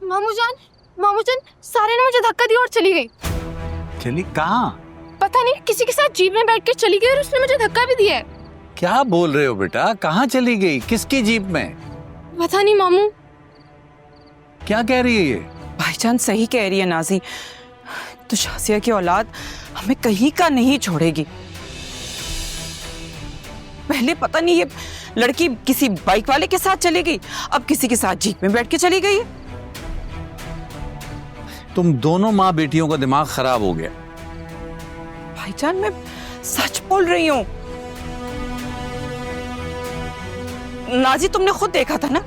मामू जान सारे ने मुझे धक्का दिया और चली गई। चली कहाँ? पता नहीं, किसी के साथ जीप में बैठ के चली गई और उसने मुझे धक्का भी दिया है। क्या बोल रहे हो बेटा? कहाँ चली गई? किसकी जीप में? पता नहीं मामू। क्या कह रही है ये? भाईजान सही कह रही है नाजी, तो शासिया की औलाद हमें कहीं का नहीं छोड़ेगी। पहले पता नहीं ये लड़की किसी बाइक वाले के साथ चली गई, अब किसी के साथ जीप में बैठ के चली गई है। तुम दोनों माँ बेटियों का दिमाग खराब हो गया। भाईजान मैं सच बोल रही हूँ। नाजी तुमने खुद देखा था ना?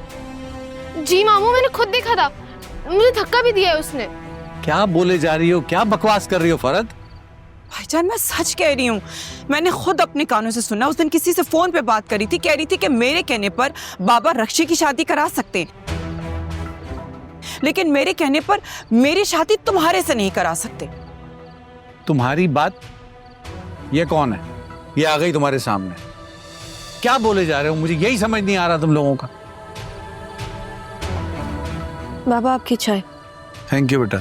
जी मामू, मैंने खुद देखा था, मुझे धक्का भी दिया है उसने। क्या बोले जा रही हो? क्या बकवास कर रही हो फरद? भाईजान मैं सच कह रही हूँ, मैंने खुद अपने कानों से सुना। उस दिन किसी से फोन पे बात करी थी, कह रही थी कि मेरे कहने पर बाबा रक्षी की शादी करा सकते हैं, लेकिन मेरे कहने पर मेरी शादी तुम्हारे से नहीं करा सकते। तुम्हारी बात? ये कौन है? ये आ गई तुम्हारे सामने। क्या बोले जा रहे हो? मुझे यही समझ नहीं आ रहा तुम लोगों का। बाबा आपकी चाय। थैंक यू बेटा।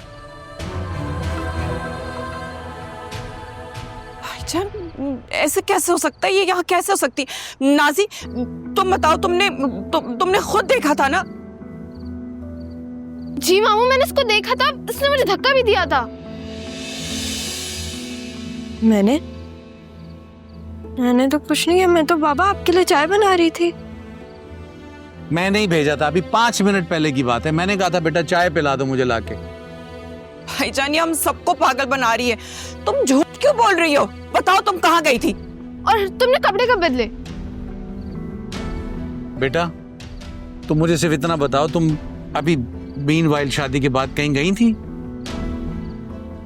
भाईजान ऐसे कैसे हो सकता है? ये यहाँ कैसे हो सकती? नाजी तुम बताओ, तुमने खुद देखा था ना? जी मामू, मैंने उसको देखा था, उसने मुझे धक्का भी दिया था। मैंने तो कुछ नहीं किया, मैं तो बाबा आपके लिए चाय बना रही थी। मैं नहीं भेजा था, अभी 5 मिनट पहले की बात है। मैंने कहा था बेटा चाय पिला दो मुझे लाके। भाईजान ये हम सबको पागल बना रही है। तुम झूठ क्यों बोल रही हो? बताओ तुम कहाँ गई थी? और तुमने कपड़े कब बदले? बेटा तुम मुझे सिर्फ इतना बताओ, तुम अभी मीनवाइल शादी के बाद कहीं गई थी?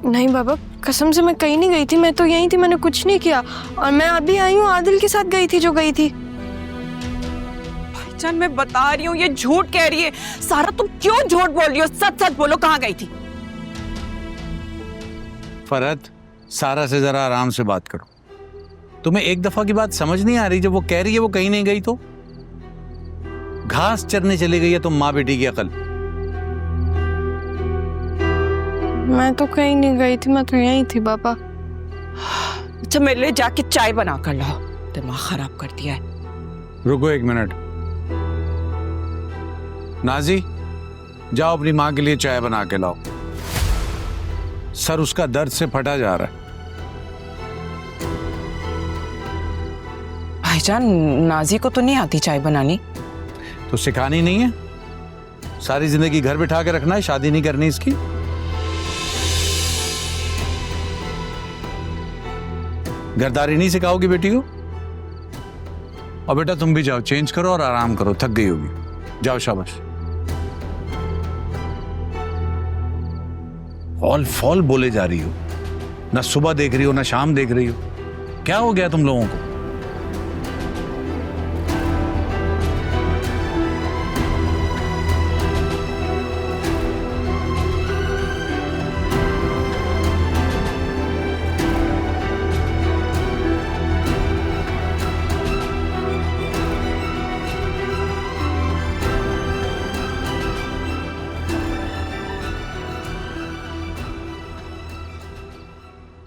नहीं बाबा, कसम से मैं कहीं नहीं गई थी, मैं तो यहीं थी, मैंने कुछ नहीं किया। और मैं अभी आई हूँ, आदिल के साथ गई थी जो गई थी। भाईजान मैं बता रही हूँ ये झूठ कह रही है। सारा तुम क्यों झूठ बोल रही हो? सच सच बोलो, कहाँ गई थी? फरहत सारा से जरा आराम से बात करो। तुम्हें एक दफा की बात समझ नहीं आ रही? जब वो कह रही है वो कहीं नहीं गई तो घास चरने चली गई है तुम माँ बेटी की अकल। मैं तो कहीं नहीं गई थी, मैं तो यहीं थी बाबा। अच्छा मेरे लिए जाके चाय बना कर लाओ, दिमाग खराब कर दिया है। रुको 1 मिनट। नाजी जाओ अपनी माँ के लिए चाय बना के लाओ। सर उसका दर्द से फटा जा रहा है। भाईजान नाजी को तो नहीं आती चाय बनानी। तो सिखानी नहीं है? सारी जिंदगी घर बिठा के रखना है? शादी नहीं करनी इसकी? घरदारी नहीं सिखाओगी बेटी को? और बेटा तुम भी जाओ, चेंज करो और आराम करो, थक गई होगी। जाओ शाबाश। फॉल फॉल बोले जा रही हो, ना सुबह देख रही हो ना शाम देख रही हो। क्या हो गया तुम लोगों को?